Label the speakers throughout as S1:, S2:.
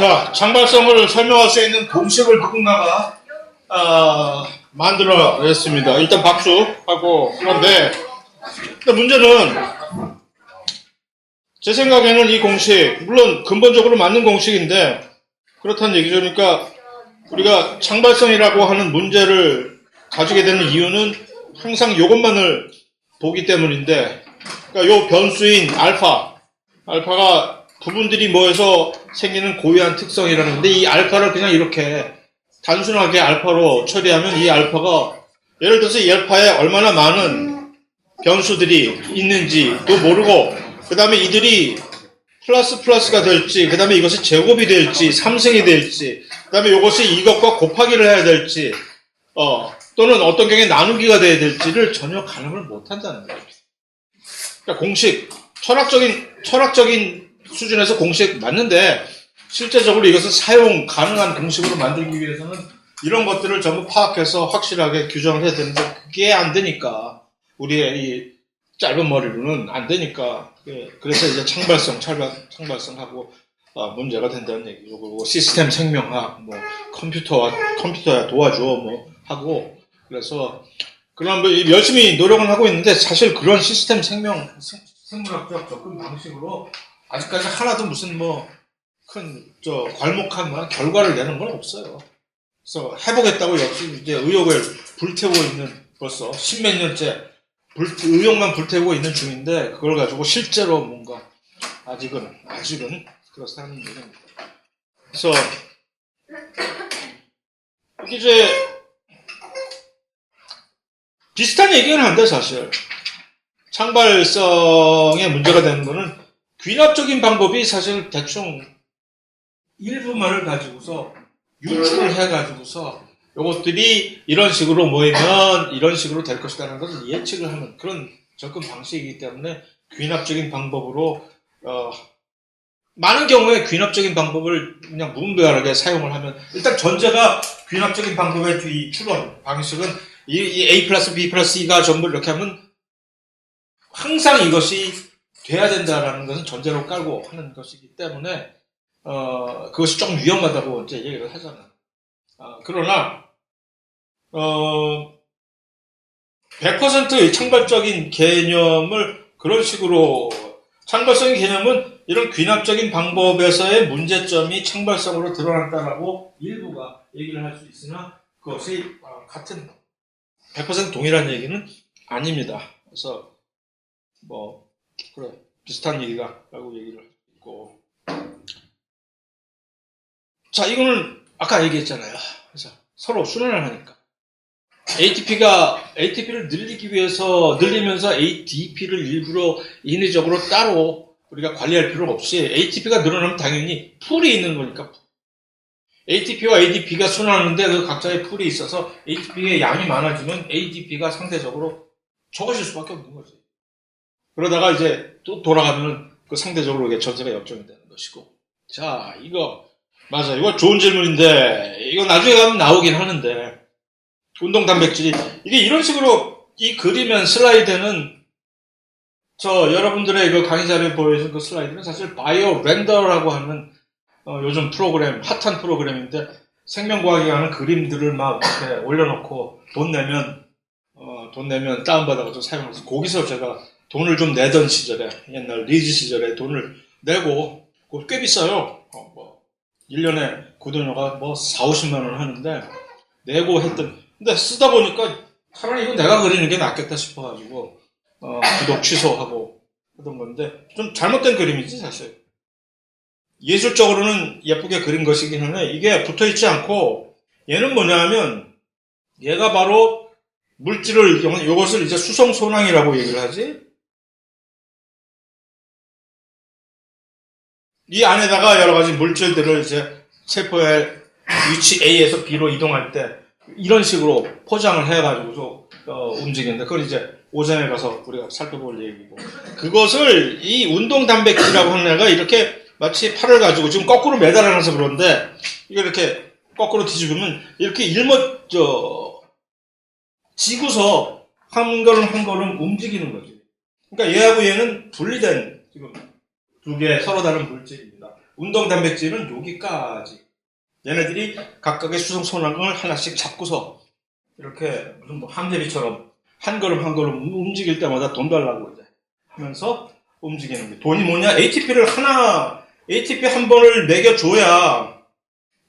S1: 자, 장발성을 설명할 수 있는 공식을 누군가가 만들어냈습니다. 일단 박수하고. 그런데 문제는 제 생각에는 이 공식, 물론 근본적으로 맞는 공식인데 그렇다는 얘기죠. 그러니까 우리가 장발성이라고 하는 문제를 가지게 되는 이유는 항상 이것만을 보기 때문인데, 그러니까 요 변수인 알파가 부분들이 모여서 생기는 고유한 특성이라는데, 이 알파를 그냥 이렇게 단순하게 알파로 처리하면 이 알파가 예를 들어서 이 알파에 얼마나 많은 변수들이 있는지도 모르고, 그 다음에 이들이 플러스가 될지, 그 다음에 이것이 제곱이 될지, 3승이 될지, 그 다음에 이것이 이것과 곱하기를 해야 될지, 또는 어떤 경우에 나누기가 돼야 될지를 전혀 가늠을 못한다는 거예요. 그러니까 공식, 철학적인 수준에서 공식 맞는데, 실제적으로 이것을 사용 가능한 공식으로 만들기 위해서는 이런 것들을 전부 파악해서 확실하게 규정을 해야 되는데, 그게 안 되니까, 우리의 이 짧은 머리로는 안 되니까, 그래서 이제 창발성하고 문제가 된다는 얘기죠. 그리고 시스템 생명학, 뭐 컴퓨터야 도와줘, 뭐 하고, 그래서 그런 열심히 노력은 하고 있는데, 사실 그런 시스템 생물학적 접근 방식으로 아직까지 하나도 무슨 괄목한 결과를 내는 건 없어요. 그래서 해보겠다고 역시 이제 의욕을 불태우고 있는, 벌써 십몇 년째 의욕만 불태우고 있는 중인데, 그걸 가지고 실제로 뭔가 아직은 그렇다는 얘기입니다. 그래서 이제 비슷한 얘기는 한데, 사실 창발성의 문제가 되는 거는 귀납적인 방법이 사실 대충 일부만을 가지고서 유추를 해가지고서 이것들이 이런 식으로 모이면 이런 식으로 될 것이라는 것을 예측을 하는 그런 접근 방식이기 때문에, 귀납적인 방법으로 많은 경우에 귀납적인 방법을 그냥 무분별하게 사용을 하면, 일단 전제가 귀납적인 방법의 이 추론 방식은 이 A 플러스 B 플러스 E가 전부 이렇게 하면 항상 이것이 돼야 된다라는 것은 전제로 깔고 하는 것이기 때문에 그것이 조금 위험하다고 이제 얘기를 하잖아요. 그러나 100% 창발적인 개념을 그런 식으로, 창발성의 개념은 이런 귀납적인 방법에서의 문제점이 창발성으로 드러난다라고 일부가 얘기를 할 수 있으나, 그것이 같은 100% 동일한 얘기는 아닙니다. 그래서 그래, 비슷한 얘기다라고 얘기를 할 수 있고. 자, 이거는 아까 얘기했잖아요. 그래서 서로 순환을 하니까 ATP를 늘리면서 ADP를 일부러 인위적으로 따로 우리가 관리할 필요 없이, ATP가 늘어나면 당연히 풀이 있는 거니까, ATP와 ADP가 순환하는데 그 각자의 풀이 있어서 ATP의 양이 많아지면 ADP가 상대적으로 적어질 수밖에 없는 거지. 그러다가 이제 또 돌아가면 그 상대적으로 이게 전체가 역전이 되는 것이고. 자, 이거 좋은 질문인데, 이거 나중에 가면 나오긴 하는데, 운동 단백질이 이게 이런 식으로 이 그리면 슬라이드는, 여러분들의 그 강의 자료에 보여준 그 슬라이드는 사실 바이오 렌더라고 하는 요즘 프로그램, 핫한 프로그램인데, 생명과학에 관한 그림들을 막 이렇게 올려놓고 돈 내면 다운받아가지고 사용해서, 거기서 제가 돈을 좀 내던 시절에, 옛날 리즈 시절에 돈을 내고, 그거 꽤 비싸요. 1년에 구독료가 4, 50만 원 하는데, 내고 근데 쓰다 보니까 차라리 이거 내가 그리는 게 낫겠다 싶어가지고, 구독 취소하고 하던 건데, 좀 잘못된 그림이지, 사실. 예술적으로는 예쁘게 그린 것이긴 한데, 이게 붙어 있지 않고, 얘는 뭐냐면, 얘가 바로 이것을 이제 수성소낭이라고 얘기를 하지? 이 안에다가 여러 가지 물질들을 이제 세포의 위치 A에서 B로 이동할 때 이런 식으로 포장을 해가지고서 움직이는데, 그걸 이제 오전에 가서 우리가 살펴볼 얘기고, 그것을 이 운동 단백질이라고 하는 애가 이렇게 마치 팔을 가지고 지금 거꾸로 매달아놔서 그런데, 이거 이렇게 거꾸로 뒤집으면 이렇게 지고서 한 걸음 움직이는 거지. 그러니까 얘하고 얘는 분리된, 지금 두 개 서로 다른 물질입니다. 운동 단백질은 여기까지. 얘네들이 각각의 수성 소량을 하나씩 잡고서 이렇게 무슨 뭐 함대비처럼 한 걸음 한 걸음 움직일 때마다 돈 달라고 이제 하면서 움직이는 게. 돈이 뭐냐? ATP 한 번을 매겨줘야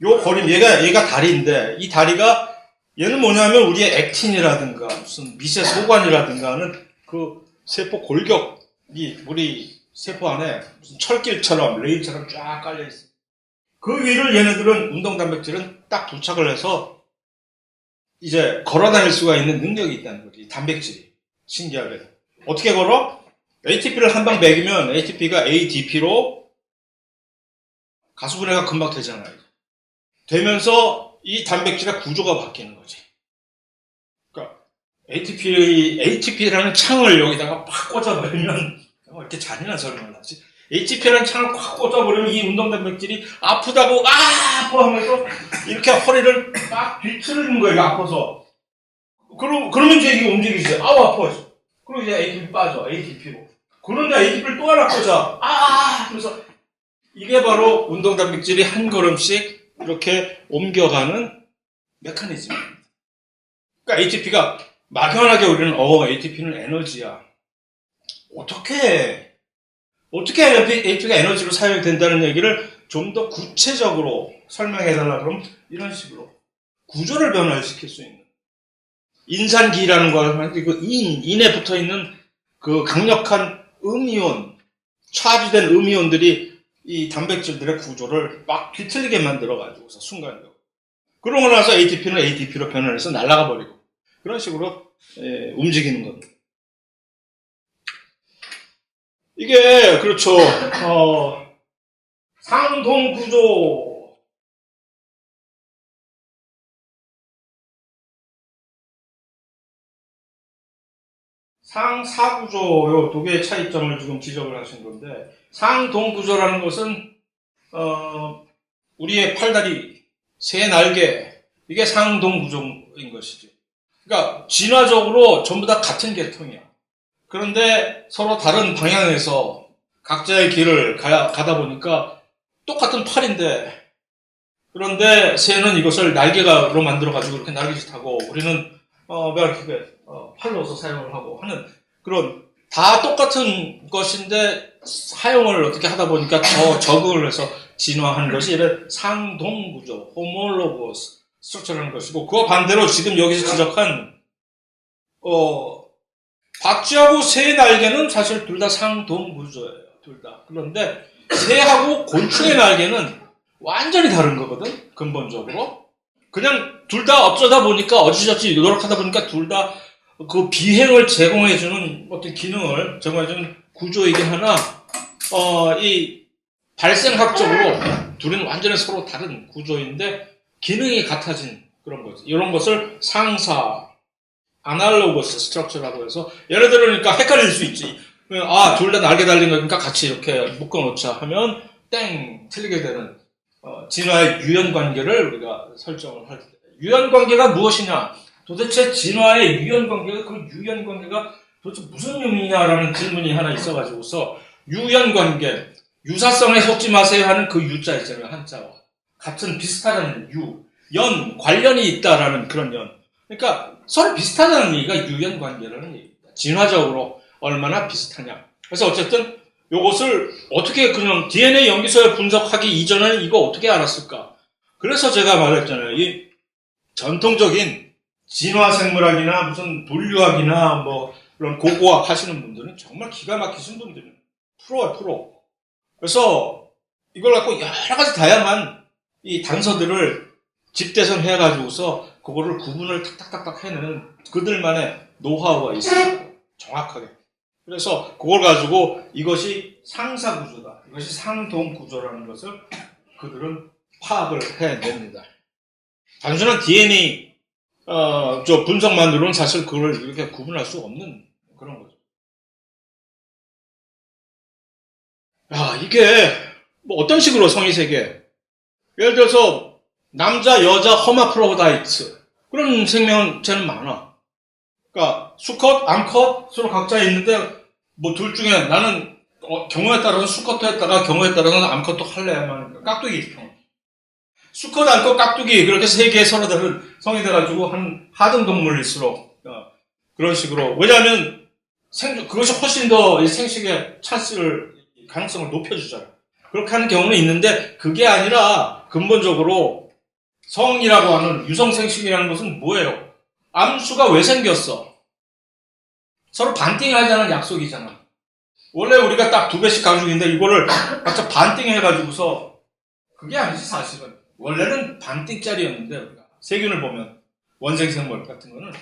S1: 요 거림, 얘가 다리인데, 이 다리가, 얘는 뭐냐면 우리의 액틴이라든가, 무슨 미세 소관이라든가 하는 그 세포 골격이 우리 세포 안에 무슨 철길처럼, 레일처럼 쫙 깔려있어. 그 위를 얘네들은, 운동 단백질은 딱 부착을 해서 이제 걸어 다닐 수가 있는 능력이 있다는 거지. 단백질이. 신기하게. 어떻게 걸어? ATP를 한 방 먹이면 ATP가 ADP로 가수분해가 금방 되잖아요. 되면서 이 단백질의 구조가 바뀌는 거지. 그러니까 ATP라는 창을 여기다가 팍 꽂아버리면 이렇게 잔인한 설명을 하지. ATP라는 창을 꽉 꽂아버리면 이 운동 단백질이 아프다고 아파 하면서 이렇게 허리를 막 뒤틀는 거예요. 아파서. 그러면 이제 이게 움직이지. 아우 아파. 그리고 이제 ATP 빠져. ATP로. 그런데 ATP를 또 하나 꽂아. 하면서 이게 바로 운동 단백질이 한 걸음씩 이렇게 옮겨가는 메커니즘입니다. 그러니까 ATP가 막연하게 우리는 ATP는 에너지야. 어떻게 ATP가 에너지로 사용이 된다는 얘기를 좀 더 구체적으로 설명해달라 그러면 이런 식으로 구조를 변화시킬 수 있는 인산기라는 거, 그 인에 붙어 있는 그 강력한 음이온, 차지된 음이온들이 이 단백질들의 구조를 막 뒤틀리게 만들어가지고서 순간적으로. 그러고 나서 ATP는 ADP로 변환해서 날아가 버리고. 그런 식으로, 움직이는 겁니다. 이게, 그렇죠. 상동구조. 상사구조, 요 두 개의 차이점을 지금 지적을 하신 건데, 상동구조라는 것은, 우리의 팔다리, 세 날개, 이게 상동구조인 것이죠. 그러니까, 진화적으로 전부 다 같은 계통이야. 그런데 서로 다른 방향에서 각자의 길을 가다 보니까 똑같은 팔인데, 그런데 새는 이것을 날개가로 만들어가지고 이렇게 날개짓하고, 우리는, 팔로서 사용을 하고 하는 그런, 다 똑같은 것인데 사용을 어떻게 하다 보니까 더 적응을 해서 진화한 것이 이런 상동구조, 호몰로고스 스트럭처라는 것이고, 그와 반대로 지금 여기서 지적한 박쥐하고 새의 날개는 사실 둘 다 상동구조예요. 둘 다. 그런데 새하고 곤충의 날개는 완전히 다른 거거든, 근본적으로. 그냥 둘 다 어쩌다 보니까 어찌저찌 노력하다 보니까 둘 다 그 비행을 제공해주는 어떤 기능을 제공해주는 구조이긴 하나, 이 발생학적으로 둘은 완전히 서로 다른 구조인데 기능이 같아진 그런 거지. 이런 것을 상사, 아날로거스 스트럭처라고 해서, 예를 들어 그러니까 헷갈릴 수 있지. 둘 다 날개 달린 거니까 같이 이렇게 묶어놓자 하면 땡! 틀리게 되는, 진화의 유연관계를 우리가 설정을 할 때. 유연관계가 무엇이냐? 도대체 진화의 유연관계가, 그 유연관계가 도대체 무슨 의미냐라는 질문이 하나 있어가지고서, 유연관계, 유사성에 속지 마세요 하는 그 유자 있잖아요, 한자와. 같은 비슷하다는 연, 관련이 있다라는 그런 연. 그러니까 서로 비슷하다는 얘기가 유연관계라는 얘기입니다. 진화적으로 얼마나 비슷하냐. 그래서 어쨌든 요것을 어떻게 그냥 DNA 염기서에 분석하기 이전에는 이거 어떻게 알았을까? 그래서 제가 말했잖아요. 이 전통적인 진화생물학이나 무슨 분류학이나 뭐 그런 고고학 하시는 분들은 정말 기가 막히신 분들이에요. 프로야, 프로. 그래서 이걸 갖고 여러 가지 다양한 이 단서들을 집대선 해가지고서 그거를 구분을 탁탁탁탁 해내는 그들만의 노하우가 있어요. 정확하게. 그래서 그걸 가지고 이것이 상사구조다, 이것이 상동구조라는 것을 그들은 파악을 해냅니다. 단순한 DNA 분석만으로는 사실 그걸 이렇게 구분할 수 없는 그런 거죠. 이게 뭐 어떤 식으로 성의세계, 예를 들어서 남자, 여자, 허마프로다이트 그런 생명체는 많아. 그러니까 수컷, 암컷 서로 각자 있는데 뭐 둘 중에 나는 경우에 따라서는 수컷도 했다가 경우에 따라서는 암컷도 할래야만 깍두기 수컷, 암컷, 깍두기 그렇게 세 개의 서로 다른 성이 돼가지고 한 하등동물일수록 그런 식으로 왜냐하면 그것이 훨씬 더 생식의 찬스를 가능성을 높여주잖아요. 그렇게 하는 경우는 있는데 그게 아니라 근본적으로 성이라고 하는 유성생식이라는 것은 뭐예요? 암수가 왜 생겼어? 서로 반띵하자는 약속이잖아. 원래 우리가 딱 2배씩 가지고있는데 이거를 각자 반띵해가지고서 그게 아니지 사실은. 원래는 반띵짜리였는데 우리가 세균을 보면 원생생물 같은 거는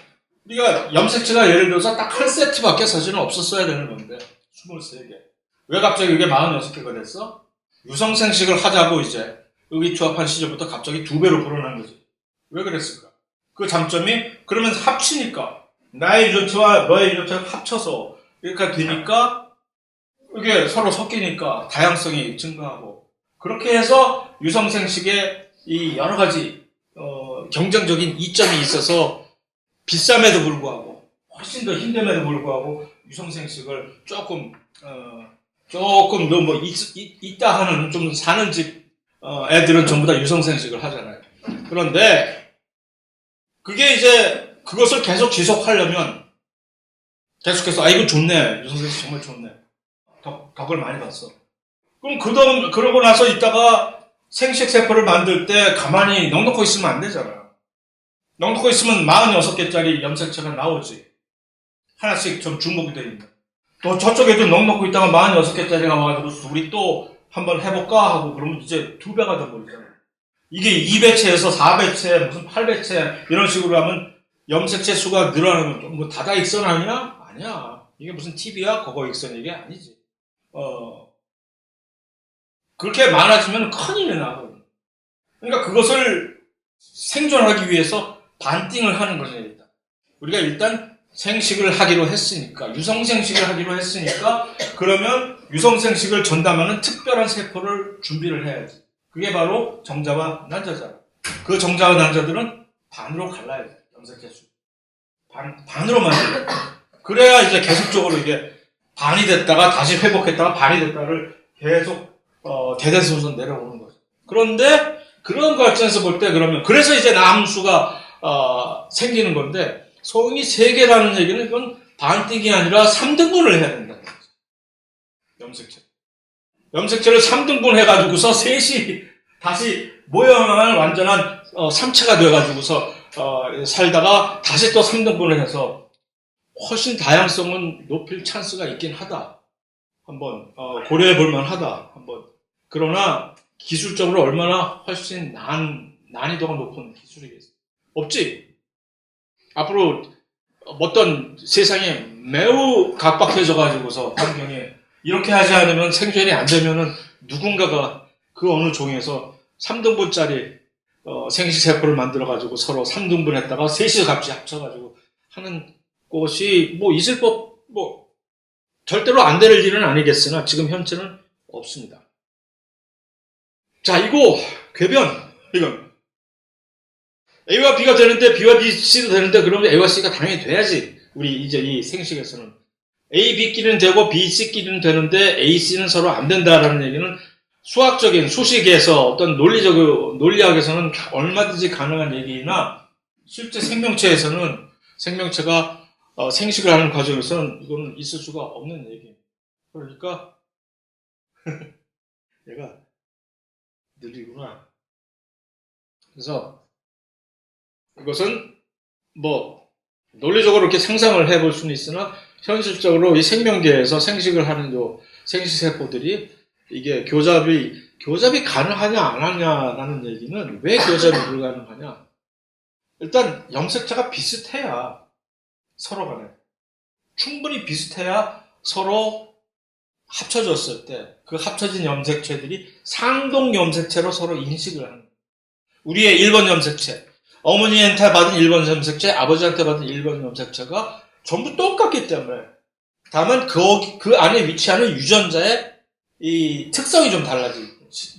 S1: 우리가 염색체가 예를 들어서 딱 한 세트밖에 사실은 없었어야 되는 건데 23개. 왜 갑자기 이게 46개가 됐어? 유성생식을 하자고 이제 의기투합한 시절부터 갑자기 2배로 불어난 거지. 왜 그랬을까? 그 장점이 그러면 합치니까 나의 유전체와 너의 유전체가 합쳐서 이렇게 되니까 이게 서로 섞이니까 다양성이 증가하고 그렇게 해서 유성생식에 이 여러 가지 경쟁적인 이점이 있어서 비쌈에도 불구하고 훨씬 더 힘듦에도 불구하고 유성생식을 조금 있다 하는 좀 사는 집 애들은 전부 다 유성생식을 하잖아요. 그런데 그게 이제 그것을 계속 지속하려면 계속해서 이거 좋네 유성생식 정말 좋네 덕을 많이 봤어. 그럼 그러고 나서 있다가 생식세포를 만들 때 가만히 넉넉히 있으면 안 되잖아요. 넉넉히 있으면 46개짜리 염색체가 나오지. 하나씩 좀 중복이 되어 있는. 또 저쪽에도 넉넉히 있다가 46개짜리가 와가지고 우리 또 한번 해볼까 하고 그러면 이제 2배가 돼버리잖아요. 이게 2배체에서 4배체, 무슨 8배체 이런 식으로 하면 염색체 수가 늘어나면 좀 뭐 다다익선아니야? 아니야. 이게 무슨 TV야? 거거익선 이게 아니지. 그렇게 많아지면 큰일이 나거든. 그러니까 그것을 생존하기 위해서 반띵을 하는 거죠, 일단. 우리가 일단 생식을 하기로 했으니까, 유성생식을 하기로 했으니까, 그러면 유성생식을 전담하는 특별한 세포를 준비를 해야지. 그게 바로 정자와 난자잖아. 그 정자와 난자들은 반으로 갈라야 돼, 염색체 수. 반으로 만들어야 돼. 그래야 이제 계속적으로 이게 반이 됐다가 다시 회복했다가 반이 됐다를 계속 대대손손 내려오는 거죠. 그런데 그런 관점에서 볼 때 그러면 그래서 이제 남수가 생기는 건데 성이 3개라는 얘기는 이건 반띵이 아니라 3등분을 해야 된다는 거죠. 염색체를 3등분 해가지고서 셋이 다시 모형을 완전한 3체가 되어가지고서 살다가 다시 또 3등분을 해서 훨씬 다양성은 높일 찬스가 있긴 하다. 한번 고려해 볼 만하다. 한번. 그러나 기술적으로 얼마나 훨씬 난이도가 높은 기술이겠어? 없지. 앞으로 어떤 세상에 매우 각박해져 가지고서 환경이 이렇게 하지 않으면 생존이 안 되면은 누군가가 그 어느 종에서 3등분짜리 생식세포를 만들어 가지고 서로 3등분 했다가 셋이 같이 합쳐 가지고 하는 것이 뭐 있을 법 절대로 안 될 일은 아니겠으나 지금 현재는 없습니다. 자, 이거 궤변 이건 A와 B가 되는데 B와 B, C도 되는데 그러면 A와 C가 당연히 돼야지. 우리 이제 이 생식에서는 A, B끼리는 되고 B, C끼리는 되는데 A, C는 서로 안 된다라는 얘기는 수학적인 수식에서 어떤 논리학에서는 얼마든지 가능한 얘기나 실제 생명체에서는 생명체가 생식을 하는 과정에서는 이거는 있을 수가 없는 얘기예요. 그러니까 얘가 느리구나. 그래서 이것은 논리적으로 이렇게 상상을 해볼 수는 있으나 현실적으로 이 생명계에서 생식을 하는 요 생식세포들이 이게 교잡이 가능하냐 안 하냐라는 얘기는 왜 교잡이 불가능하냐? 일단 염색체가 비슷해야 서로 간에 충분히 비슷해야 서로 합쳐졌을 때 그 합쳐진 염색체들이 상동 염색체로 서로 인식을 하는 거예요. 우리의 1번 염색체, 어머니한테 받은 1번 염색체, 아버지한테 받은 1번 염색체가 전부 똑같기 때문에 다만 그 안에 위치하는 유전자의 이 특성이 좀 달라지고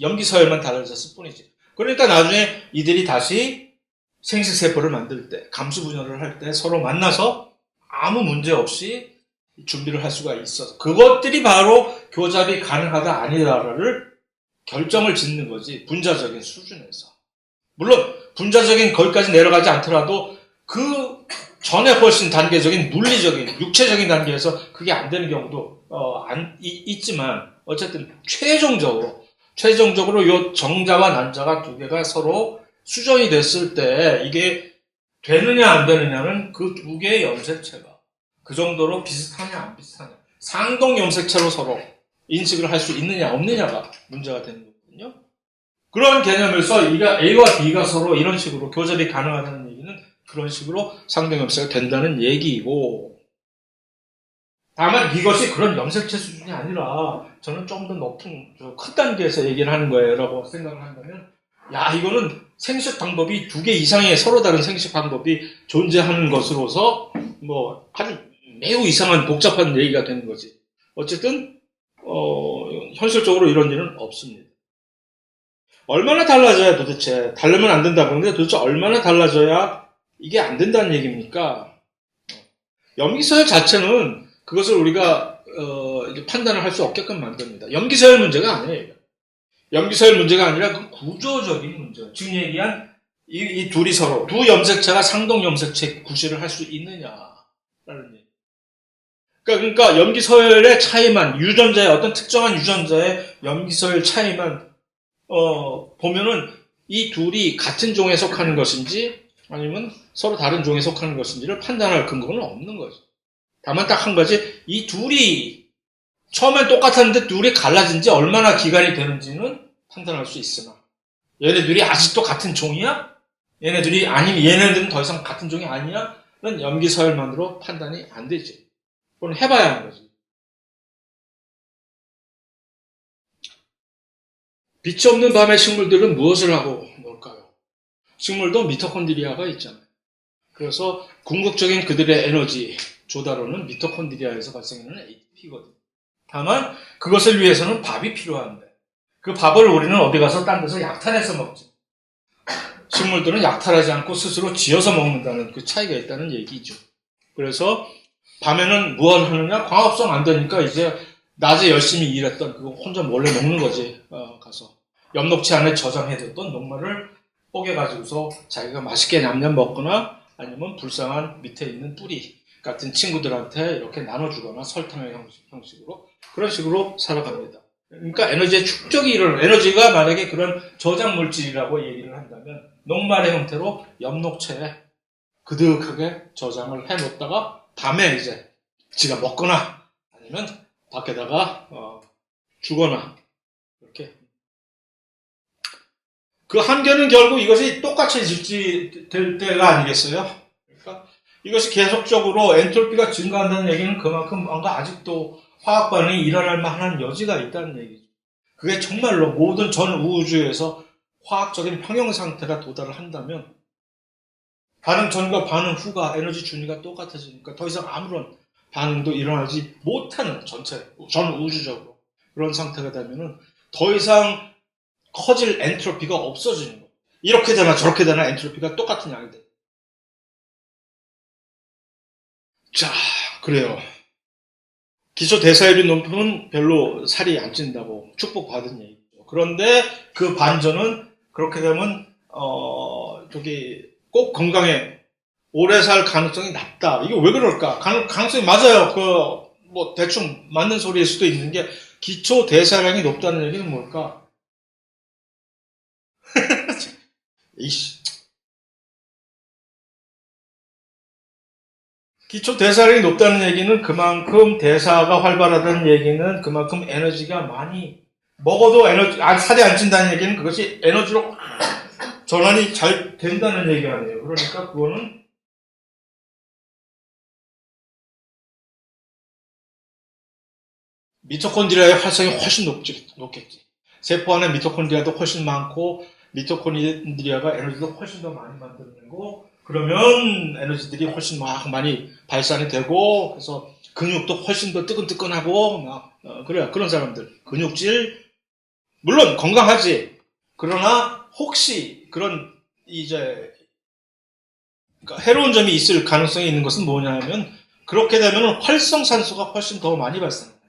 S1: 염기 서열만 달라졌을 뿐이지. 그러니까 나중에 이들이 다시 생식세포를 만들 때, 감수 분열을 할 때 서로 만나서 아무 문제 없이 준비를 할 수가 있어서 그것들이 바로 교잡이 가능하다 아니다를 결정을 짓는 거지. 분자적인 수준에서. 물론 분자적인 거기까지 내려가지 않더라도 그 전에 훨씬 단계적인 물리적인 육체적인 단계에서 그게 안 되는 경우도 있지만 어쨌든 최종적으로 요 정자와 난자가 두 개가 서로 수정이 됐을 때 이게 되느냐 안 되느냐는 그 두 개의 염색체가 그 정도로 비슷하냐 안 비슷하냐 상동 염색체로 서로 인식을 할 수 있느냐 없느냐가 문제가 되는 거거든요. 그런 개념에서 A와 B가 서로 이런 식으로 교접이 가능하다는 얘기는 그런 식으로 상동 염색체가 된다는 얘기이고, 다만 이것이 그런 염색체 수준이 아니라 저는 좀 더 높은 큰 단계에서 얘기를 하는 거예요 라고 생각을 한다면, 야, 이거는 생식 방법이 두 개 이상의 서로 다른 생식 방법이 존재하는 것으로서 뭐 아주 매우 이상한 복잡한 얘기가 되는 거지. 어쨌든 현실적으로 이런 일은 없습니다. 얼마나 달라져야 도대체, 다르면 안 된다고 하는데 도대체 얼마나 달라져야 이게 안 된다는 얘기입니까? 염기서열 자체는 그것을 우리가 이제 판단을 할 수 없게끔 만듭니다. 염기서열 문제가 아니에요. 염기서열 문제가 아니라 그 구조적인 문제. 지금 얘기한 이 둘이 서로 두 염색체가 상동 염색체 구실을 할 수 있느냐라는 얘기. 그러니까 염기서열의 차이만, 유전자의 어떤 특정한 유전자의 염기서열 차이만 보면은 이 둘이 같은 종에 속하는 것인지 아니면 서로 다른 종에 속하는 것인지를 판단할 근거는 없는 거죠. 다만 딱 한 가지, 이 둘이 처음엔 똑같았는데 둘이 갈라진 지 얼마나 기간이 되는지는 판단할 수 있으나, 얘네들이 아직도 같은 종이야? 얘네들이 아니면 얘네들은 더 이상 같은 종이 아니야? 는 염기서열만으로 판단이 안 되지. 그건 해봐야 하는 거지. 빛이 없는 밤의 식물들은 무엇을 하고 놀까요? 식물도 미토콘드리아가 있잖아요. 그래서 궁극적인 그들의 에너지 조달원은 미토콘드리아에서 발생하는 ATP거든요. 다만 그것을 위해서는 밥이 필요한데 그 밥을 우리는 어디 가서 딴 데서 약탈해서 먹지. 식물들은 약탈하지 않고 스스로 지어서 먹는다는 그 차이가 있다는 얘기죠. 그래서 밤에는 무엇을 하느냐? 광합성 안 되니까 이제 낮에 열심히 일했던 그거 혼자 몰래 먹는 거지. 가서 엽록체 안에 저장해뒀던 녹말을 뽀개가지고서 자기가 맛있게 냠냠 먹거나 아니면 불쌍한 밑에 있는 뿌리 같은 친구들한테 이렇게 나눠주거나 설탕의 형식으로 그런 식으로 살아갑니다. 그러니까 에너지의 축적이 일어나는, 에너지가 만약에 그런 저장 물질이라고 얘기를 한다면 녹말의 형태로 엽록체에 그득하게 저장을 해놓다가 밤에 이제 지가 먹거나 아니면 밖에다가 주거나 이렇게. 그 한계는 결국 이것이 똑같이 될 때가 아니겠어요? 그러니까 이것이 계속적으로 엔트로피가 증가한다는 얘기는 그만큼 뭔가 아직도 화학 반응이 일어날 만한 여지가 있다는 얘기죠. 그게 정말로 모든 전 우주에서 화학적인 평형 상태가 도달을 한다면 반응 전과 반응 후가 에너지 준위가 똑같아지니까 더 이상 아무런 반응도 일어나지 못하는 전 우주적으로 그런 상태가 되면은 더 이상 커질 엔트로피가 없어지는 거예요. 이렇게 되나 저렇게 되나 엔트로피가 똑같은 양이 돼. 자, 그래요. 기초 대사율이 높으면 별로 살이 안 찐다고 축복받은 얘기죠. 그런데 그 반전은 그렇게 되면 꼭 건강에 오래 살 가능성이 낮다. 이게 왜 그럴까? 가능성이 맞아요. 뭐 대충 맞는 소리일 수도 있는 게 기초 대사량이 높다는 얘기는 뭘까? 이씨. 기초 대사량이 높다는 얘기는 그만큼 대사가 활발하다는 얘기는 그만큼 에너지가 많이 먹어도 살이 안 찐다는 얘기는 그것이 에너지로 전환이 잘 된다는 얘기 아니에요. 그러니까 그거는 미토콘드리아의 활성이 훨씬 높겠지. 세포 안에 미토콘드리아도 훨씬 많고 미토콘드리아가 에너지도 훨씬 더 많이 만들어내고 그러면 에너지들이 훨씬 많이 발산이 되고 그래서 근육도 훨씬 더 뜨끈뜨끈하고 그래요. 그런 사람들 근육질 물론 건강하지. 그러나 혹시 그런 이제 그러니까 해로운 점이 있을 가능성이 있는 것은 뭐냐면 그렇게 되면 활성산소가 훨씬 더 많이 발생합니다.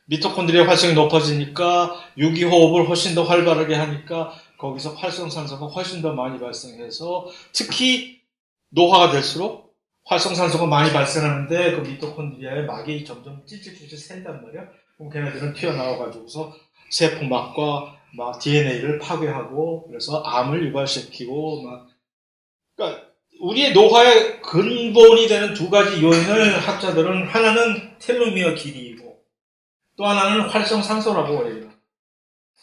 S1: 미토콘드리아 활성이 높아지니까 유기호흡을 훨씬 더 활발하게 하니까 거기서 활성산소가 훨씬 더 많이 발생해서 특히 노화가 될수록 활성산소가 많이 발생하는데 그 미토콘드리아의 막이 점점 찔찔찔찔 샌단 말이야. 그럼 걔네들은 튀어나와가지고서 세포막과 막 DNA를 파괴하고 그래서 암을 유발시키고 막 그러니까 우리의 노화의 근본이 되는 두 가지 요인을 학자들은 하나는 텔로미어 길이이고 또 하나는 활성산소라고 해요.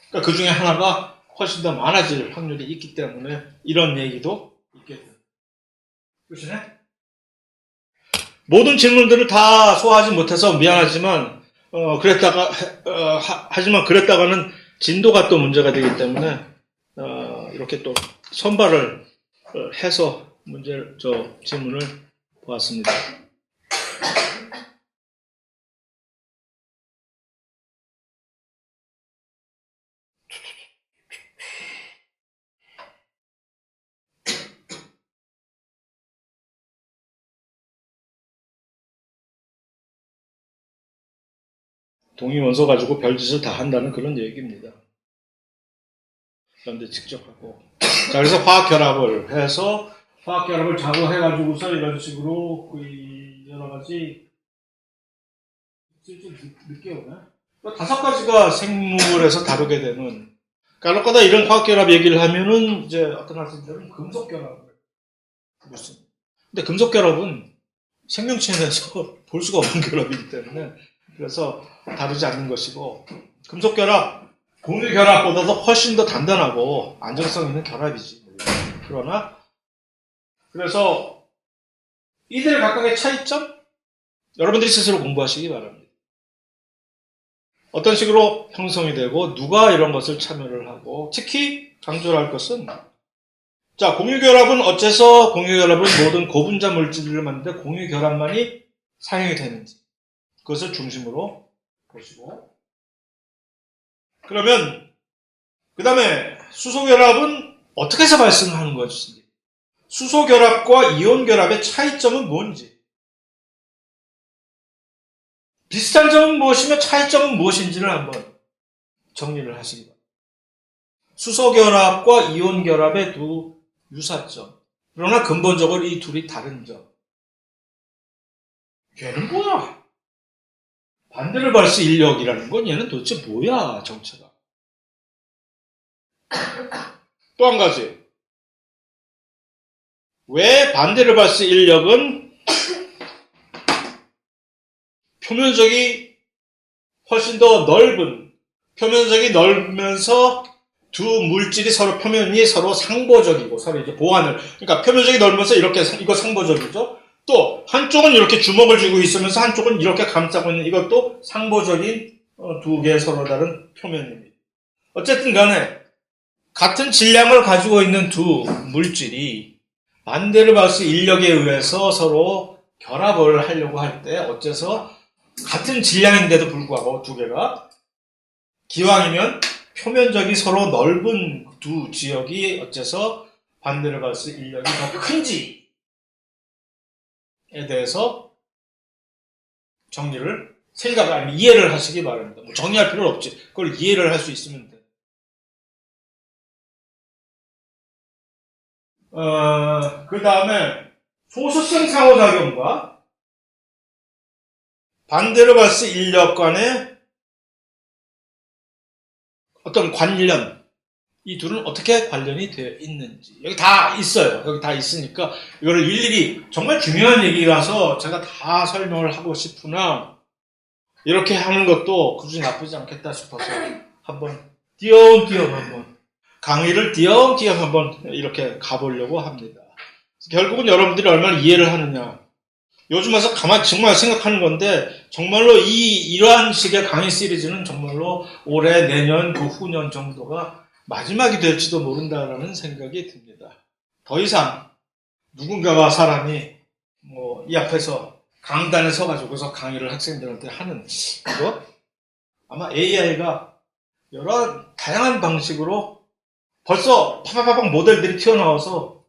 S1: 그러니까 그 중에 하나가 훨씬 더 많아질 확률이 있기 때문에 이런 얘기도 있겠죠. 그렇시네? 모든 질문들을 다 소화하지 못해서 미안하지만 하지만 그랬다가는 진도가 또 문제가 되기 때문에 이렇게 또 선발을 해서 질문을 보았습니다. 동위원소 가지고 별짓을 다 한다는 그런 얘기입니다. 그런데 직접 하고. 자, 그래서 화학결합을 해서, 화학결합을 자고해가지고서 이런 식으로, 여러 가지, 좀 늦게 오네? 5가지가 생물에서 다루게 되는, 간혹가다 이런 화학결합 얘기를 하면은, 이제 어떤 학생들은 금속결합을 묻습니다. 근데 금속결합은 생명체에 대해서 볼 수가 없는 결합이기 때문에, 그래서 다루지 않는 것이고 금속결합, 공유결합보다도 훨씬 더 단단하고 안정성 있는 결합이지. 그러나 그래서 이들 각각의 차이점 여러분들이 스스로 공부하시기 바랍니다. 어떤 식으로 형성이 되고 누가 이런 것을 참여를 하고 특히 강조를 할 것은 자, 공유결합은 어째서 공유결합은 모든 고분자 물질들을 만드는데 공유결합만이 사용이 되는지 그것을 중심으로 보시고 그러면 그 다음에 수소결합은 어떻게 해서 발생하는 것인지 수소결합과 이온결합의 차이점은 뭔지 비슷한 점은 무엇이며 차이점은 무엇인지를 한번 정리를 하시기 바랍니다. 수소결합과 이온결합의 두 유사점 그러나 근본적으로 이 둘이 다른 점 얘는 뭐야? 반데르발스 인력이라는 건 얘는 도대체 뭐야, 정체가. 또 한 가지. 왜 반데르발스 인력은 표면적이 훨씬 더 넓은, 표면적이 넓으면서 두 물질이 서로 표면이 서로 상보적이고 서로 이제 보완을, 그러니까 표면적이 넓으면서 이렇게, 이거 상보적이죠? 또 한쪽은 이렇게 주먹을 쥐고 있으면서 한쪽은 이렇게 감싸고 있는 이것도 상보적인 두 개의 서로 다른 표면입니다. 어쨌든 간에 같은 질량을 가지고 있는 두 물질이 반데르발스 인력에 의해서 서로 결합을 하려고 할 때 어째서 같은 질량인데도 불구하고 두 개가 기왕이면 표면적이 서로 넓은 두 지역이 어째서 반데르발스 인력이 더 큰지 에 대해서 정리를 생각을 아니면 이해를 하시기 바랍니다. 뭐 정리할 필요는 없지. 그걸 이해를 할 수 있으면 돼. 그 다음에 소수성 상호작용과 반데르발스 인력 간의 어떤 관련 이 둘은 어떻게 관련이 되어 있는지 여기 다 있어요. 여기 다 있으니까 이거를 일일이 정말 중요한 얘기라서 제가 다 설명을 하고 싶으나 이렇게 하는 것도 굳이 나쁘지 않겠다 싶어서 한번 띄엄띄엄 한번 강의를 띄엄띄엄 한번 이렇게 가보려고 합니다. 결국은 여러분들이 얼마나 이해를 하느냐 요즘 와서 가만히 정말 생각하는 건데 정말로 이러한 식의 강의 시리즈는 정말로 올해 내년 그 후년 정도가 마지막이 될지도 모른다라는 생각이 듭니다. 더 이상 누군가가 사람이 이 앞에서 강단에 서가지고서 강의를 학생들한테 하는 이거 아마 AI가 여러 다양한 방식으로 벌써 파파파박 모델들이 튀어나와서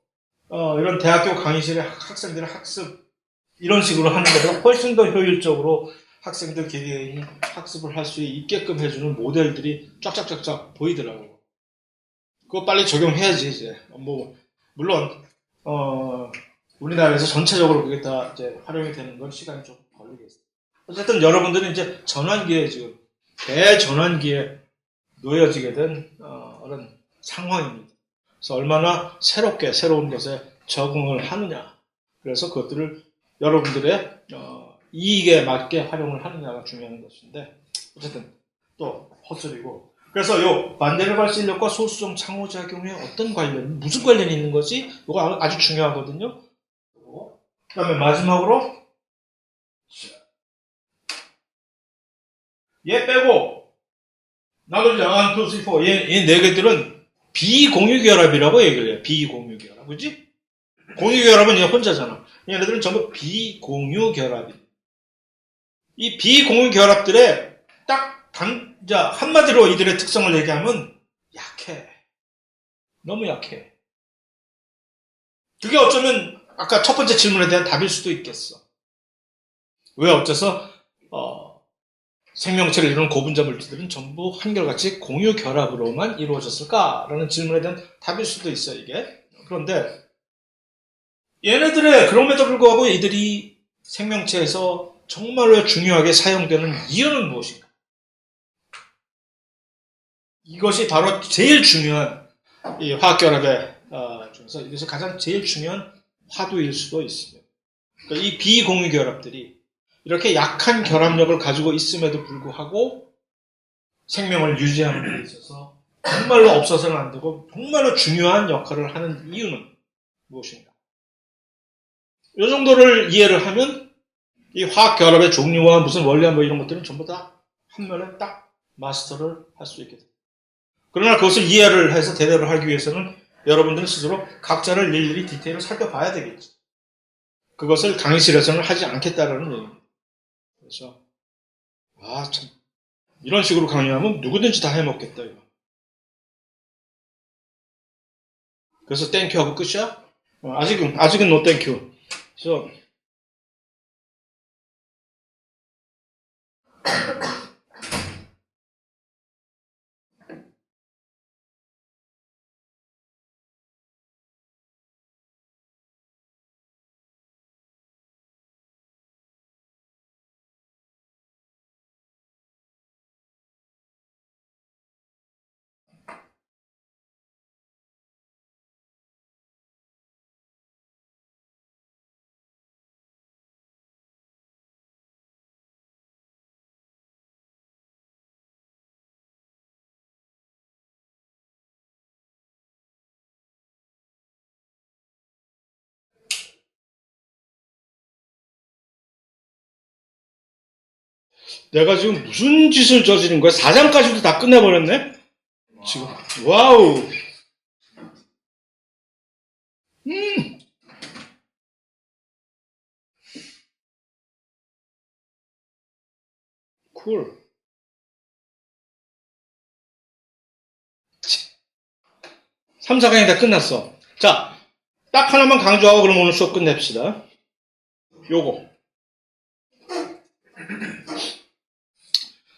S1: 이런 대학교 강의실에 학생들의 학습이 이런 식으로 하는 것보다 훨씬 더 효율적으로 학생들 개개인이 학습을 할 수 있게끔 해주는 모델들이 쫙쫙쫙쫙 보이더라고요. 그거 빨리 적용해야지, 이제. 물론, 우리나라에서 전체적으로 그게 다 이제 활용이 되는 건 시간이 좀 걸리겠어요. 어쨌든 여러분들은 이제 전환기에 지금, 대전환기에 놓여지게 된, 그런 상황입니다. 그래서 얼마나 새로운 것에 적응을 하느냐. 그래서 그것들을 여러분들의, 이익에 맞게 활용을 하느냐가 중요한 것인데, 어쨌든 또 헛소리고. 그래서 요 만데르발스 인력과 소수성 상호작용에 어떤 관련, 무슨 관련이 있는 거지? 이거 아주 중요하거든요. 그 다음에 마지막으로 얘 빼고 나도 이제 1, 2, 3, 4 얘 네 개들은 비공유결합이라고 얘기를 해요. 비공유결합. 그지? 공유결합은 얘 혼자잖아. 얘네들은 전부 비공유결합이에요. 이 비공유결합들의 딱 한마디로 이들의 특성을 얘기하면 약해. 너무 약해. 그게 어쩌면 아까 첫 번째 질문에 대한 답일 수도 있겠어. 왜 어째서 생명체를 이루는 고분자 물질들은 전부 한결같이 공유결합으로만 이루어졌을까라는 질문에 대한 답일 수도 있어요, 이게. 그런데 얘네들의 그럼에도 불구하고 이들이 생명체에서 정말로 중요하게 사용되는 이유는 무엇인가? 이것이 바로 제일 중요한 이 화학결합의 중에서 이것이 가장 제일 중요한 화두일 수도 있습니다. 그러니까 이 비공유결합들이 이렇게 약한 결합력을 가지고 있음에도 불구하고 생명을 유지하는 데 있어서 정말로 없어서는 안 되고 정말로 중요한 역할을 하는 이유는 무엇인가? 이 정도를 이해를 하면 이 화학결합의 종류와 무슨 원리와 이런 것들은 전부 다 한면에 딱 마스터를 할 수 있게 됩니다. 그러나 그것을 이해를 해서 대답을 하기 위해서는 여러분들 스스로 각자를 일일이 디테일을 살펴봐야 되겠죠. 그것을 강의실에서는 하지 않겠다라는 얘기입니다. 그래서 참 이런 식으로 강의하면 누구든지 다 해먹겠다 이거. 그래서 땡큐 하고 끝이야? 아직은 노 땡큐. 그래서 내가 지금 무슨 짓을 저지른 거야? 4장까지도 다 끝내버렸네? 지금 와우. 쿨. 3, 4강이 다 끝났어. 자, 딱 하나만 강조하고 그럼 오늘 수업 끝냅시다. 요거.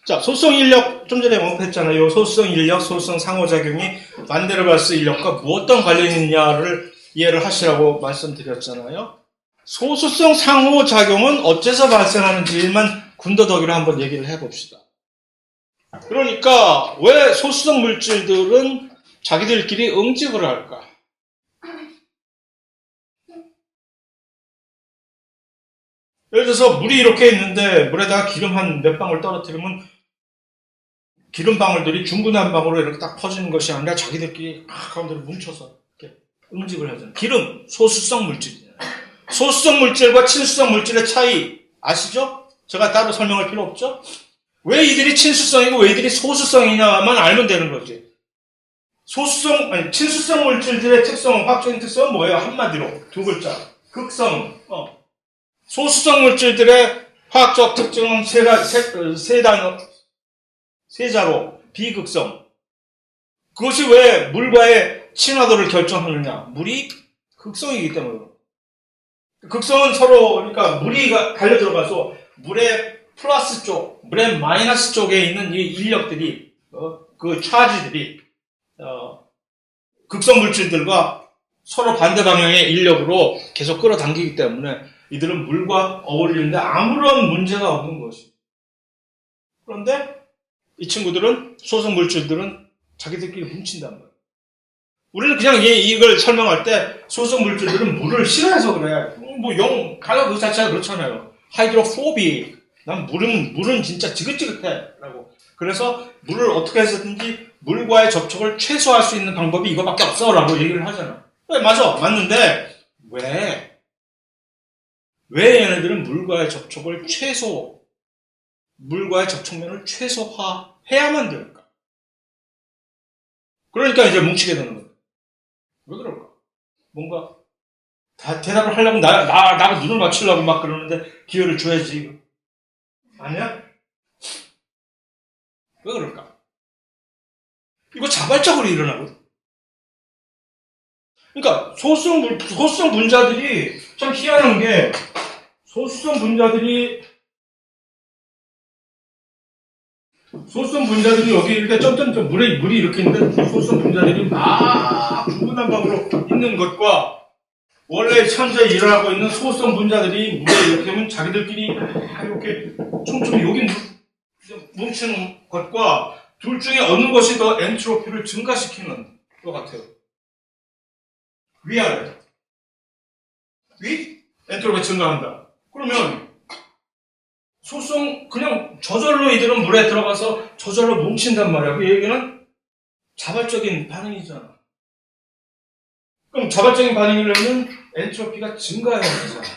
S1: 자, 소수성 인력 좀 전에 언급했잖아요. 소수성 인력, 소수성 상호작용이 만데르발스 인력과 어떤 관련이 있냐를 이해를 하시라고 말씀드렸잖아요. 소수성 상호작용은 어째서 발생하는지만 군더더기로 한번 얘기를 해봅시다. 그러니까 왜 소수성 물질들은 자기들끼리 응집을 할까? 예를 들어서 물이 이렇게 있는데 물에다가 기름 한 몇 방울 떨어뜨리면 기름 방울들이 중구난 방울로 이렇게 딱 퍼지는 것이 아니라 자기들끼리 가운데로 뭉쳐서 이렇게 응집을 하잖아요. 기름, 소수성 물질이잖아요. 소수성 물질과 친수성 물질의 차이 아시죠? 제가 따로 설명할 필요 없죠? 왜 이들이 친수성이고 왜 이들이 소수성이냐만 알면 되는 거지. 친수성 물질들의 특성은, 화학적인 특성은 뭐예요? 한마디로 두 글자. 극성. 소수성 물질들의 화학적 특징은 세 자로 비극성. 그것이 왜 물과의 친화도를 결정하느냐? 물이 극성이기 때문에. 극성은 서로, 그러니까 물이 달려 들어가서 물의 플러스 쪽, 물의 마이너스 쪽에 있는 이 인력들이, 그 차지들이, 극성 물질들과 서로 반대 방향의 인력으로 계속 끌어당기기 때문에 이들은 물과 어울리는데 아무런 문제가 없는 것이. 그런데 이 친구들은, 소성 물질들은 자기들끼리 뭉친단 말이에요. 우리는 그냥 이걸 설명할 때 소성 물질들은 물을 싫어해서 그래. 단어 그 자체가 그렇잖아요. 하이드로포비. 난 물은 진짜 지긋지긋해. 라고. 그래서 물을 어떻게 해서든지 물과의 접촉을 최소화할 수 있는 방법이 이거밖에 없어. 라고 얘기를 하잖아. 네, 맞아. 맞는데, 왜 얘네들은 물과의 접촉면을 최소화해야만 될까? 그러니까 이제 뭉치게 되는 거야. 왜 그럴까? 뭔가, 다 대답을 하려고 나가 눈을 맞추려고 막 그러는데 기회를 줘야지. 아니야? 왜 그럴까? 이거 자발적으로 일어나거든. 그러니까 소수성 분자들이 참 희한한 게 소수성 분자들이 여기 이렇게 점점점 물이 이렇게 있는데 소수성 분자들이 막 중구난방으로 있는 것과 원래 현재 일어나고 있는 소수성 분자들이 물에 이렇게 되면 자기들끼리 이렇게 촘촘히 여기 뭉치는 것과 둘 중에 어느 것이 더 엔트로피를 증가시키는 것 같아요. 위아래. 위? 엔트로피가 증가한다. 그러면 소수성 그냥 저절로 이들은 물에 들어가서 저절로 뭉친단 말이야. 그 얘기는 자발적인 반응이잖아. 그럼 자발적인 반응이려면 엔트로피가 증가해야 되잖아.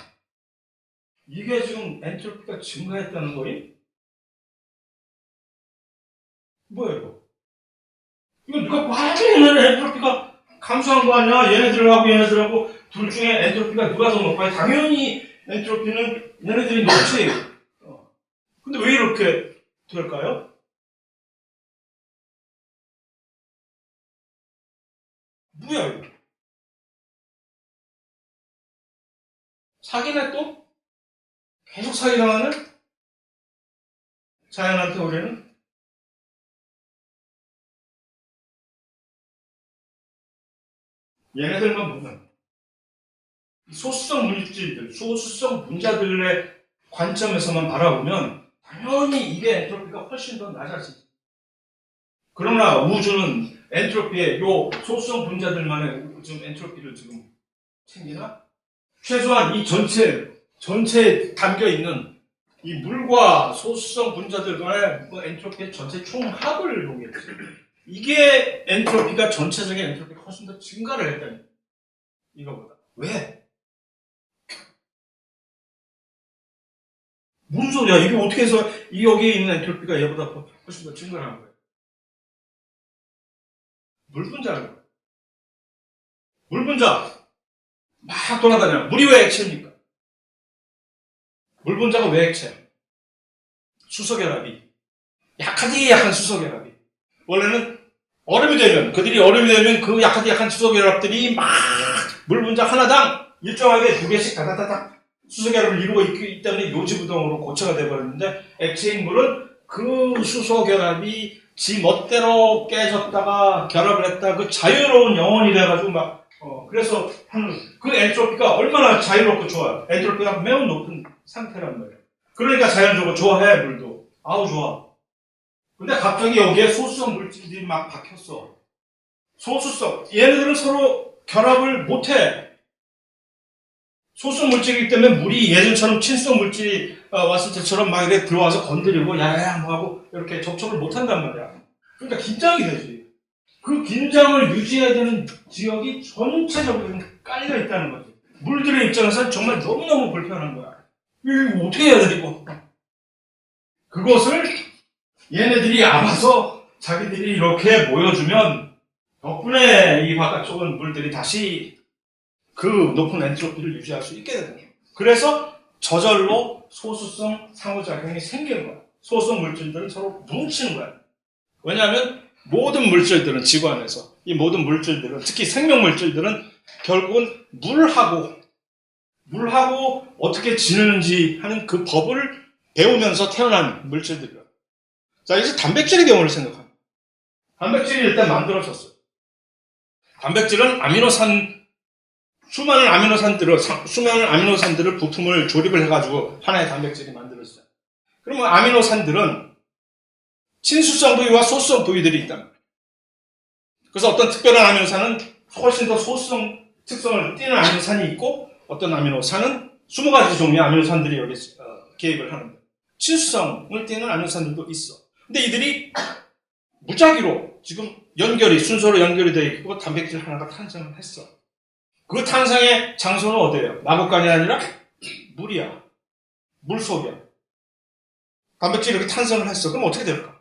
S1: 이게 지금 엔트로피가 증가했다는 거니? 뭐야 이거? 이거 누가 봐도 얘네들 엔트로피가 감소한 거 아니야? 얘네들하고 둘 중에 엔트로피가 누가 더 높아요? 당연히 엔트로피는 얘네들이 높지. 근데 왜 이렇게 될까요? 뭐야 이거? 사기네 또? 계속 사기당하는? 자연한테 우리는? 얘네들만 보면 소수성 물질들, 소수성 분자들의 관점에서만 바라보면 당연히 이게 엔트로피가 훨씬 더 낮아지지. 그러나 우주는 엔트로피의 요 소수성 분자들만의 지금 엔트로피를 지금 챙기나? 최소한 이 전체에 담겨있는 이 물과 소수성 분자들 간의 엔트로피의 전체 총합을 보겠지. 이게 엔트로피가 전체적인 엔트로피가 훨씬 더 증가를 했다니. 이거보다. 왜? 무슨 소리야? 이게 어떻게 해서 여기에 있는 엔트로피가 얘보다 훨씬 더 증가를 하는 거야? 물 분자라는 거야. 물 분자. 막 돌아다녀. 물이 왜 액체입니까? 물 분자가 왜 액체야? 수소결합이. 약한 수소결합이. 원래는 얼음이 되면 그 약한 수소결합들이 막 물 분자 하나당 일정하게 2개씩 다다다닥 수소결합을 이루고 있기 때문에 요지부동으로 고체가 되어버렸는데 액체인 물은 그 수소결합이 지 멋대로 깨졌다가 결합을 했다 그 자유로운 영혼이 돼가지고 그래서 그 엔트로피가 얼마나 자유롭고 좋아요. 엔트로피가 매우 높은 상태란 말이에요. 그러니까 자연적으로 좋아해 물도. 아우 좋아. 근데 갑자기 여기에 소수성 물질들이 막 박혔어. 소수성. 얘네들은 서로 결합을 못해. 소수성 물질이기 때문에 물이 예전처럼 친수성 물질이 왔을 때처럼 막 이렇게 들어와서 건드리고 야야야 뭐 하고 이렇게 접촉을 못한단 말이야. 그러니까 긴장이 되지. 그 긴장을 유지해야 되는 지역이 전체적으로 깔려 있다는 거지. 물들의 입장에서는 정말 너무너무 불편한 거야. 이거 어떻게 해야 돼 이거. 그것을 얘네들이 알아서 자기들이 이렇게 보여주면 덕분에 이 바깥쪽은 물들이 다시 그 높은 엔트로피를 유지할 수 있게 되는 거예요. 그래서 저절로 소수성 상호작용이 생기는 거야. 소수성 물질들은 서로 뭉치는 거야. 왜냐하면 모든 물질들은 지구 안에서 이 모든 물질들은 특히 생명 물질들은 결국은 물하고 어떻게 지내는지 하는 그 법을 배우면서 태어난 물질들이라. 자, 이제 단백질의 경우를 생각합니다. 단백질이 일단 만들어졌어요. 단백질은 수많은 아미노산들을 부품을 조립을 해가지고 하나의 단백질이 만들어졌어요. 그러면 아미노산들은 친수성 부위와 소수성 부위들이 있다. 그래서 어떤 특별한 아미노산은 훨씬 더 소수성 특성을 띠는 아미노산이 있고, 어떤 아미노산은 20가지 종류의 아미노산들이 여기 개입을 하는데, 친수성을 띠는 아미노산들도 있어. 근데 이들이 무작위로 지금 순서로 연결이 되어 있고 단백질 하나가 탄생을 했어. 그 탄생의 장소는 어디예요? 마구간이 아니라 물이야. 물속이야. 단백질이 이렇게 탄생을 했어. 그럼 어떻게 될까?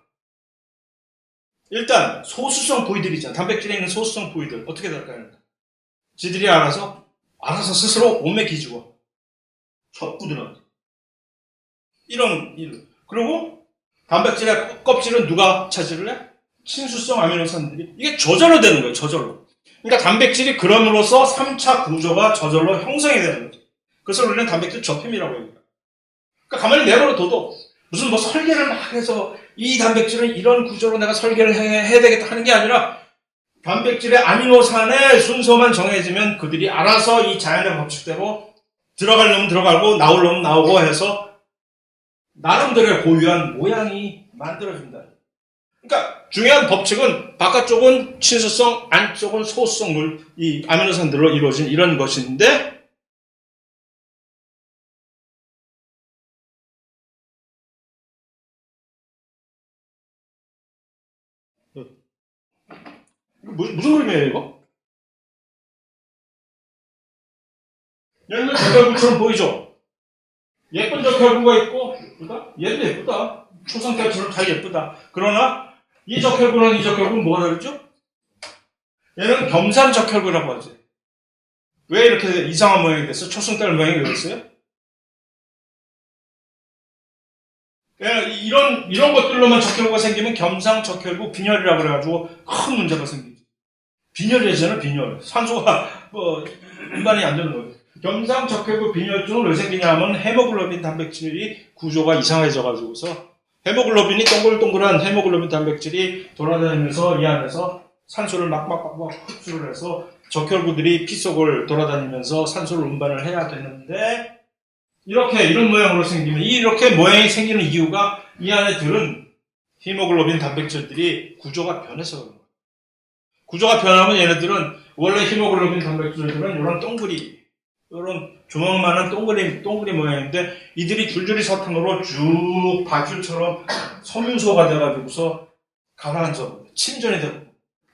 S1: 일단 소수성 부위들 있잖아. 단백질에 있는 소수성 부위들 어떻게 될까요? 지들이 알아서 스스로 몸에 기죽어. 젖부드러워. 이런 일. 그리고 단백질의 껍질은 누가 차지를 해? 친수성 아미노산들이. 이게 저절로 되는 거예요. 저절로. 그러니까 단백질이 그럼으로써 3차 구조가 저절로 형성이 되는 거죠. 그래서 우리는 단백질 접힘이라고 합니다. 그러니까 가만히 내버려둬도 무슨 설계를 막 해서 이 단백질은 이런 구조로 내가 설계를 해야 되겠다 하는 게 아니라 단백질의 아미노산의 순서만 정해지면 그들이 알아서 이 자연의 법칙대로 들어갈 놈은 들어가고 나올 놈은 나오고 해서 나름대로의 고유한 모양이 만들어진다. 그러니까 중요한 법칙은 바깥쪽은 친수성, 안쪽은 소수성 이 아미노산들로 이루어진 이런 것인데, 무슨 그림이에요 이거? 얘는 적혈구처럼 보이죠? 예쁜 적혈구가 있고, 예쁘다? 얘도 예쁘다. 초상태처럼 잘 예쁘다. 그러나 이 적혈구는 뭐가 다르죠? 얘는 겸상적혈구라고 하지. 왜 이렇게 이상한 모양이 됐어? 초승달 모양이 왜 됐어요? 이런 것들로만 적혈구가 생기면 겸상적혈구 빈혈이라고 그래가지고 큰 문제가 생기지. 빈혈이잖아, 빈혈. 산소가 운반이 안 되는 거예요. 겸상적혈구 빈혈증은 왜 생기냐 하면 헤모글로빈 단백질이 구조가 이상해져가지고서 헤모글로빈이 동글동글한 헤모글로빈 단백질이 돌아다니면서 이 안에서 산소를 막 흡수를 해서 적혈구들이 피 속을 돌아다니면서 산소를 운반을 해야 되는데, 이런 모양으로 생기면, 이렇게 모양이 생기는 이유가 이 안에 들은 히모글로빈 단백질들이 구조가 변해서 그런 거예요. 구조가 변하면 얘네들은 원래 히모글로빈 단백질들은 이런 조망만한 동그리 모양인데, 이들이 줄줄이 사탕으로 쭉 밧줄처럼 섬유소가 돼가지고서 가라앉아, 침전이 되고,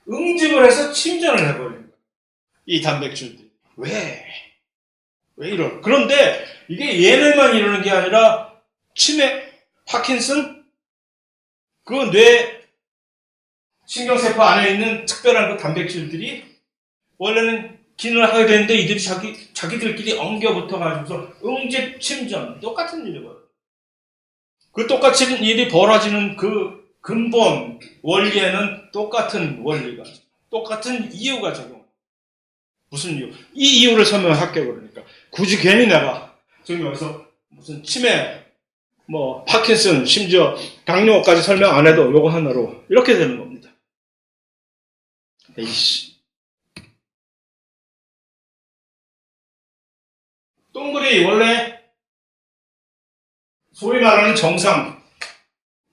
S1: 응집을 해서 침전을 해버리는 거예요. 이 단백질들이. 왜 이런? 그런데 이게 얘네만 이러는 게 아니라 치매, 파킨슨, 그 뇌 신경세포 안에 있는 특별한 그 단백질들이 원래는 기능을 하게 되는데 이들이 자기들끼리 엉겨붙어가지고서 응집, 침전, 똑같은 일이 벌어요. 그 똑같은 일이 벌어지는 그 근본 원리에는 똑같은 원리가, 똑같은 이유가 적용. 무슨 이유? 이 이유를 설명할게요, 그러니까. 굳이 괜히 내가 지금 여기서 무슨 치매, 파킨슨, 심지어 당뇨까지 설명 안 해도 요거 하나로 이렇게 되는 겁니다. 에이씨. 동글이 원래 소위 말하는 정상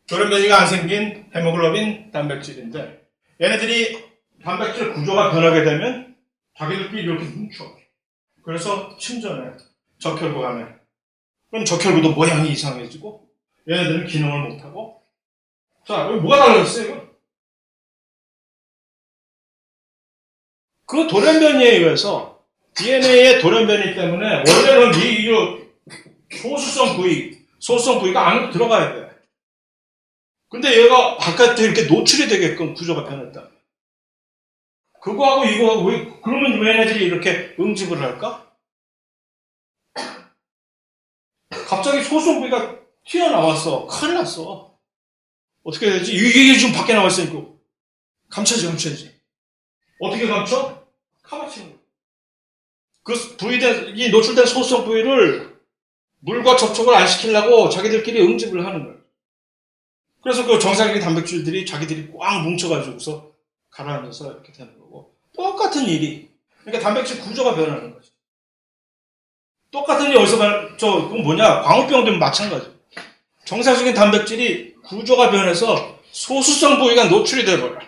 S1: 돌연변이가 안 생긴 헤모글로빈 단백질인데, 얘네들이 단백질 구조가 변하게 되면 자기들끼리 이렇게 뭉쳐. 그래서 침전해. 적혈구 안에. 그럼 적혈구도 모양이 이상해지고 얘네들은 기능을 못하고. 자, 여기 뭐가 달라졌어요, 이거? 그 돌연변이에 의해서 DNA의 돌연변이 때문에 원래는 소수성 부위가 안으로 들어가야 돼. 근데 얘가 바깥에 이렇게 노출이 되게끔 구조가 변했다. 그거하고 이거하고 그러면 왜 얘네들이 이렇게 응집을 할까? 갑자기 소수성 부위가 튀어나왔어. 큰일 났어. 어떻게 해야 되지? 이게 지금 밖에 나와있으니까 감춰야지. 어떻게 감춰? 카바치는 거야. 이 노출된 소수성 부위를 물과 접촉을 안 시키려고 자기들끼리 응집을 하는 거예요. 그래서 그 정상적인 단백질들이 자기들이 꽉 뭉쳐가지고서 가라앉아서 이렇게 되는 거고. 똑같은 일이. 그러니까 단백질 구조가 변하는 거죠. 똑같은 일이 어디서 그건 뭐냐? 광우병도 마찬가지. 정상적인 단백질이 구조가 변해서 소수성 부위가 노출이 돼버려.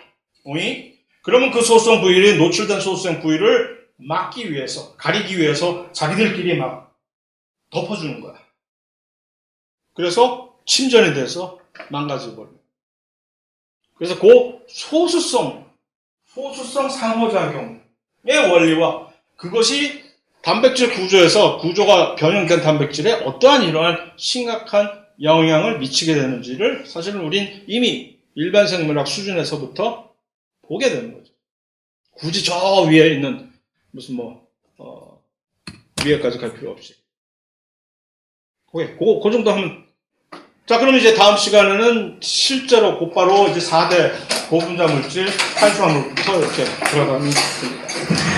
S1: 오이? 그러면 그 소수성 부위를, 노출된 소수성 부위를 막기 위해서, 가리기 위해서 자기들끼리 막 덮어주는 거야. 그래서 침전이 돼서 망가져버려. 그래서 그 소수성 상호작용의 원리와 그것이 단백질 구조가 변형된 단백질에 어떠한 이러한 심각한 영향을 미치게 되는지를 사실은 우린 이미 일반 생물학 수준에서부터 보게 되는 거죠. 굳이 저 위에 있는 무슨 위에까지 갈 필요 없이. 그 정도 하면. 자, 그럼 이제 다음 시간에는 실제로 곧바로 이제 4대 고분자 물질, 탄수화물부터 이렇게 들어가면 됩니다.